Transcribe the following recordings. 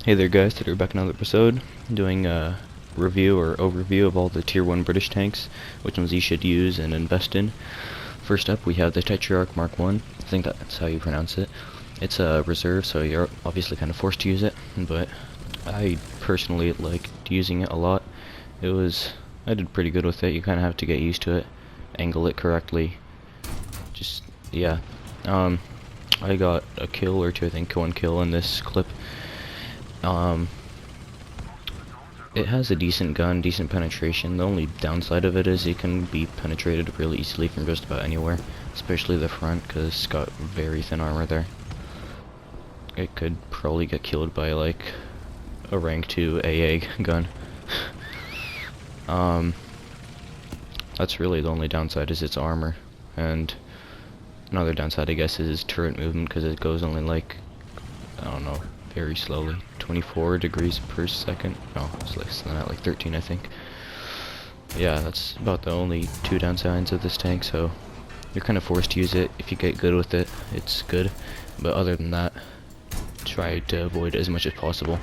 Hey there guys, today we're back in another episode, doing a review or overview of all the tier 1 British tanks, which ones you should use and invest in. First up we have the Tetrarch Mark I, I think that's how you pronounce it. It's a reserve, so you're obviously kind of forced to use it, but I personally liked using it a lot. I did pretty good with it. You kind of have to get used to it, angle it correctly, yeah. I got a kill or two, I think one kill in this clip. It has a decent gun, decent penetration. The only downside of it is it can be penetrated really easily from just about anywhere, especially the front, because it's got very thin armor there. It could probably get killed by like a rank 2 AA gun. That's really the only downside, is its armor. And another downside, I guess, is its turret movement, because it goes only like, I don't know, very slowly. 24 degrees per second. No, it's less than that, like 13 I think. Yeah, that's about the only two downsides of this tank, so you're kind of forced to use it. If you get good with it, it's good. But other than that, try to avoid it as much as possible.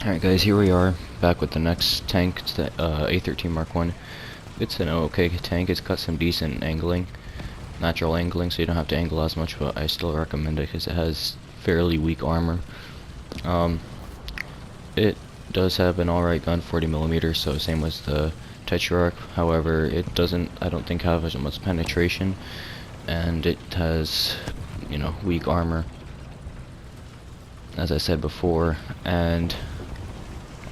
Alright guys, here we are, back with the next tank. It's the A13 Mark I. It's an okay tank. It's got some decent angling, natural angling, so you don't have to angle as much, but I still recommend it because it has fairly weak armor. It does have an alright gun, 40mm, so same as the Tetrarch. However, it doesn't, I don't think, have as much penetration, and it has, you know, weak armor, as I said before. And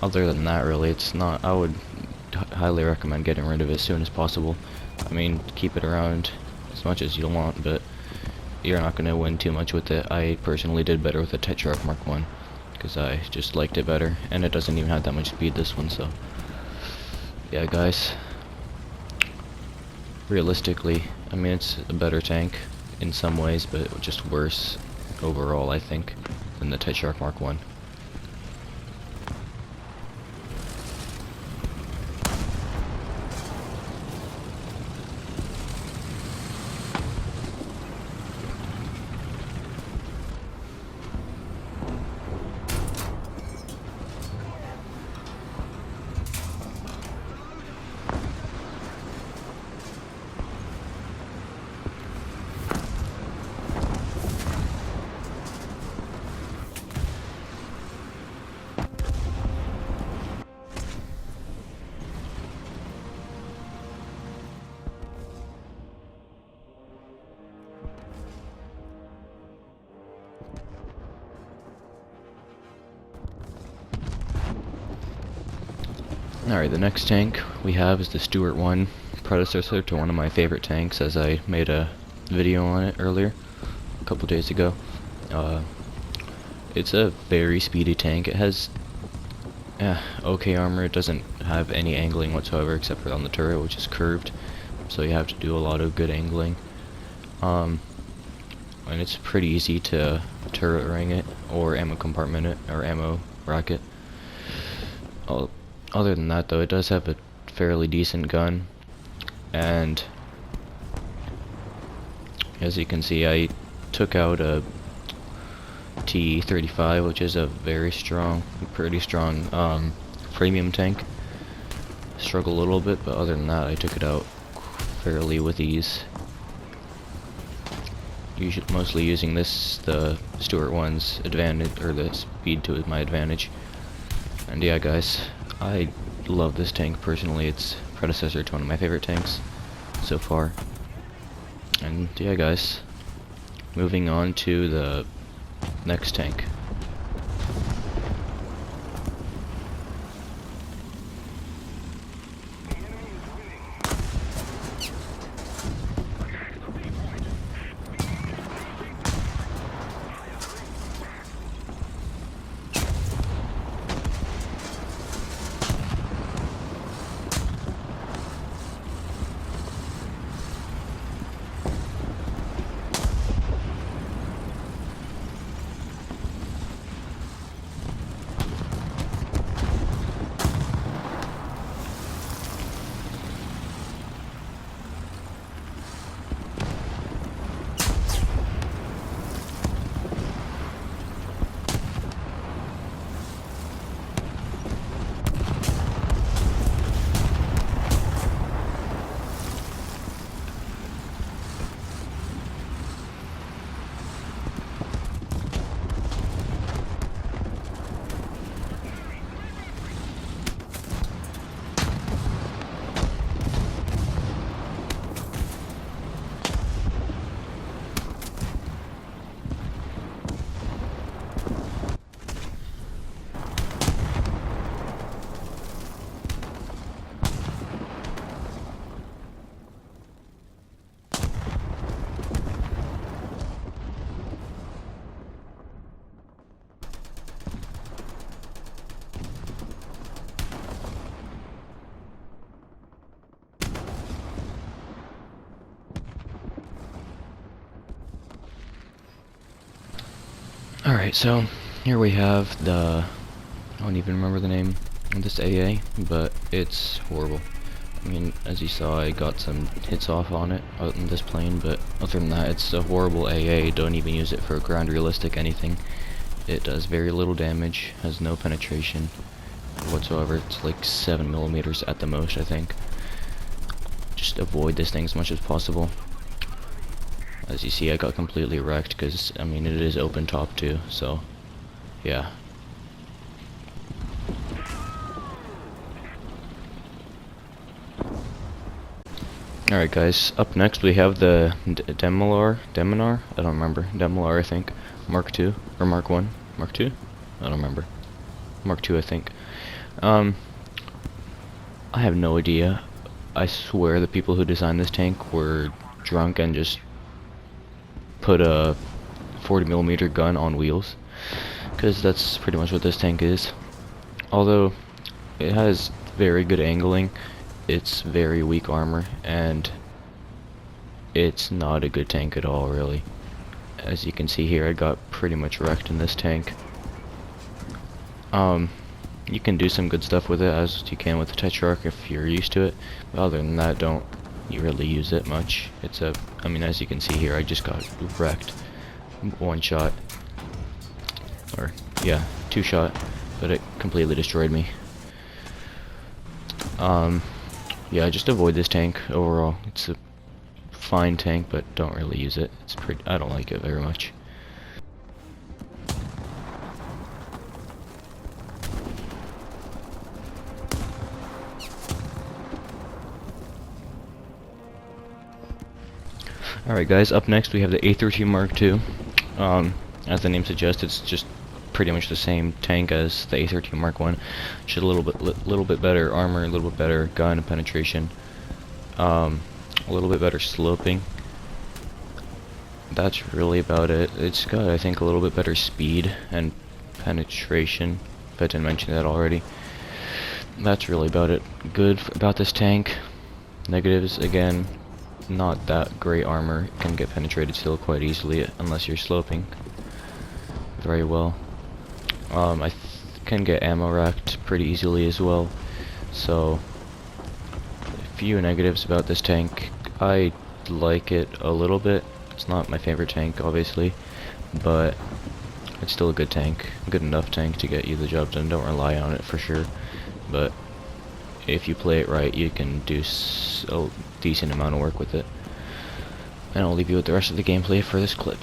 other than that, really, it's not, I would highly recommend getting rid of it as soon as possible. I mean, keep it around as much as you want, but you're not going to win too much with it. I personally did better with the Tetrarch Mark I, because I just liked it better, and it doesn't even have that much speed, this one, so yeah guys. Realistically, I mean, it's a better tank in some ways, but just worse overall, I think, than the Tetrarch Mark I. Alright, the next tank we have is the Stuart I, predecessor to one of my favorite tanks, as I made a video on it earlier, a couple days ago. It's a very speedy tank. It has okay armor. It doesn't have any angling whatsoever except for on the turret, which is curved, so you have to do a lot of good angling. And it's pretty easy to turret ring it, or ammo compartment it, or ammo rack it. Other than that, though, it does have a fairly decent gun, and as you can see, I took out a T35, which is a very strong, pretty strong premium tank. Struggled a little bit, but other than that, I took it out fairly with ease. Mostly using the Stuart I's advantage, or the speed to my advantage. And yeah guys, I love this tank personally. It's predecessor to one of my favorite tanks so far. And yeah guys, moving on to the next tank. Alright, so here we have the, I don't even remember the name of this AA, but it's horrible. I mean, as you saw, I got some hits off on it out in this plane, but other than that, it's a horrible AA. Don't even use it for ground realistic anything. It does very little damage, has no penetration whatsoever. It's like 7mm at the most, I think. Just avoid this thing as much as possible. As you see, I got completely wrecked because, I mean, it is open top too, so yeah. Alright guys, up next we have the Deminar, I don't remember, Deminar I think, Mark II, or Mark I, Mark II? I don't remember, Mark II I think. I have no idea. I swear the people who designed this tank were drunk and just put a 40mm gun on wheels, because that's pretty much what this tank is. Although it has very good angling, it's very weak armor, and it's not a good tank at all, really. As you can see here, I got pretty much wrecked in this tank. You can do some good stuff with it, as you can with the Tetrarch if you're used to it, but other than that, don't you really use it much. It's a, I mean, as you can see here, I just got wrecked. One shot, or yeah, 2 shot, but it completely destroyed me. Yeah, just avoid this tank overall. It's a fine tank, but don't really use it. It's pretty, I don't like it very much. Alright guys, up next we have the A13 Mark II. As the name suggests, it's just pretty much the same tank as the A30 Mark I. Just a little bit better armor, a little bit better gun penetration, a little bit better sloping. That's really about it. It's got, I think, a little bit better speed and penetration, if I didn't mention that already. That's really about it. Good about this tank. Negatives, again, not that great armor. It can get penetrated still quite easily unless you're sloping very well. I can get ammo racked pretty easily as well. So, a few negatives about this tank. I like it a little bit. It's not my favorite tank, obviously, but it's still a good tank. Good enough tank to get you the job done. Don't rely on it for sure, but if you play it right, you can do a decent amount of work with it. And I'll leave you with the rest of the gameplay for this clip.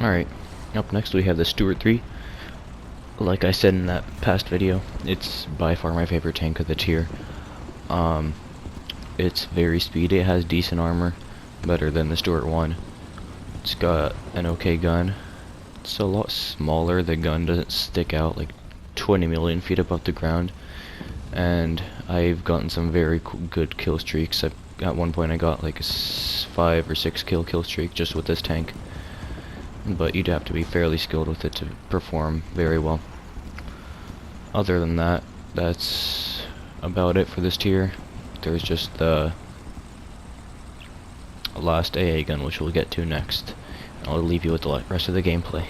Alright, up next we have the Stuart III. Like I said in that past video, it's by far my favorite tank of the tier. It's very speedy, it has decent armor, better than the Stuart I. It's got an okay gun. It's a lot smaller, the gun doesn't stick out like 20 million feet above the ground. And I've gotten some very good kill streaks. At one point I got like a 5 or 6 kill streak just with this tank. But you'd have to be fairly skilled with it to perform very well. Other than that, that's about it for this tier. There's just the last AA gun, which we'll get to next. I'll leave you with the rest of the gameplay.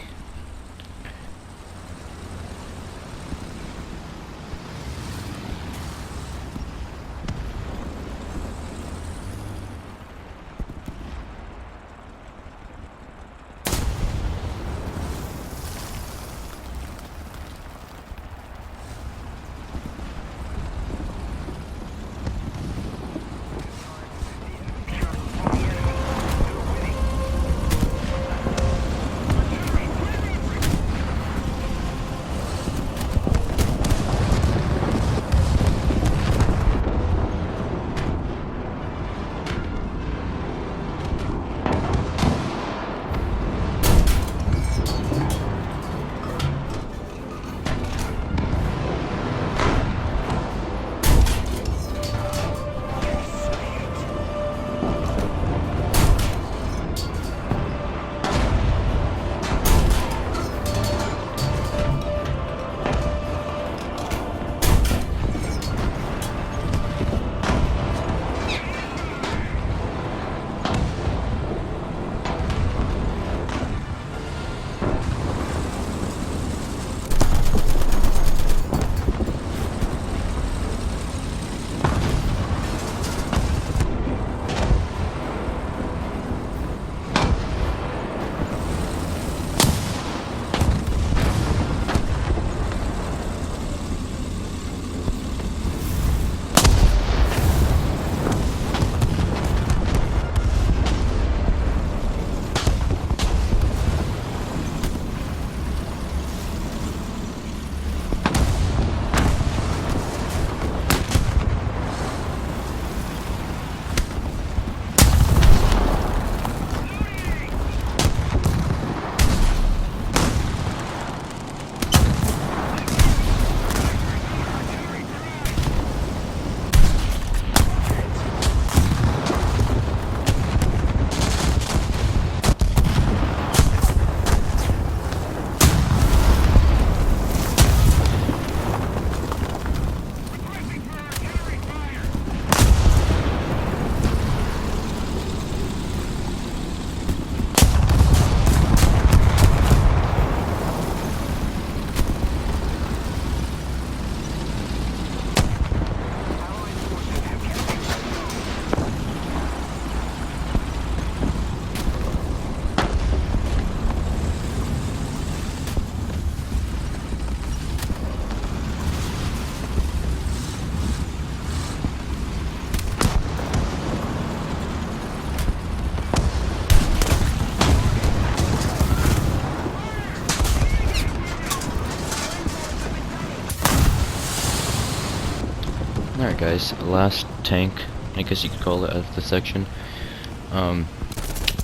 Alright guys, last tank, I guess you could call it, of the section.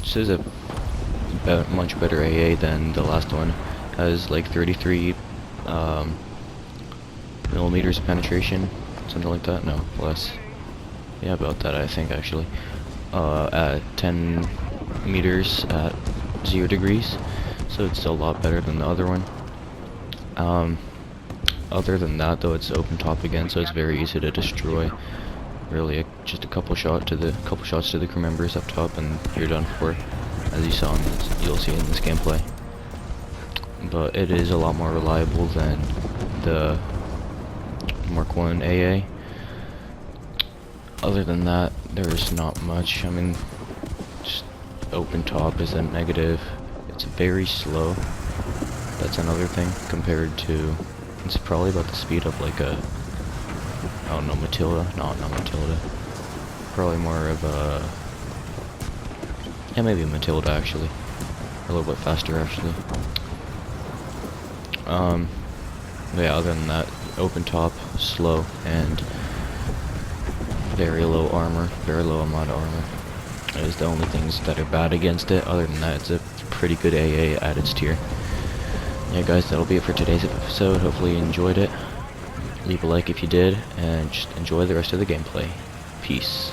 This is a much better AA than the last one. Has like 33 millimeters of penetration, something like that. No, less. Yeah, about that I think actually. At 10 meters at 0 degrees, so it's a lot better than the other one. Other than that, though, it's open top again, so it's very easy to destroy. Really, just a couple shots to the crew members up top, and you're done for. As you saw, you'll see in this gameplay. But it is a lot more reliable than the Mark I AA. Other than that, there's not much. I mean, just open top is a negative. It's very slow. That's another thing compared to. It's probably about the speed of like a, I don't know, Matilda. No, not Matilda. Probably more of a, yeah, maybe a Matilda actually. a little bit faster actually. But yeah, other than that, open top, slow, and very low armor, very low amount of armor is the only things that are bad against it. Other than that, it's a pretty good AA at its tier. Yeah guys, that'll be it for today's episode. Hopefully you enjoyed it. Leave a like if you did, and just enjoy the rest of the gameplay. Peace.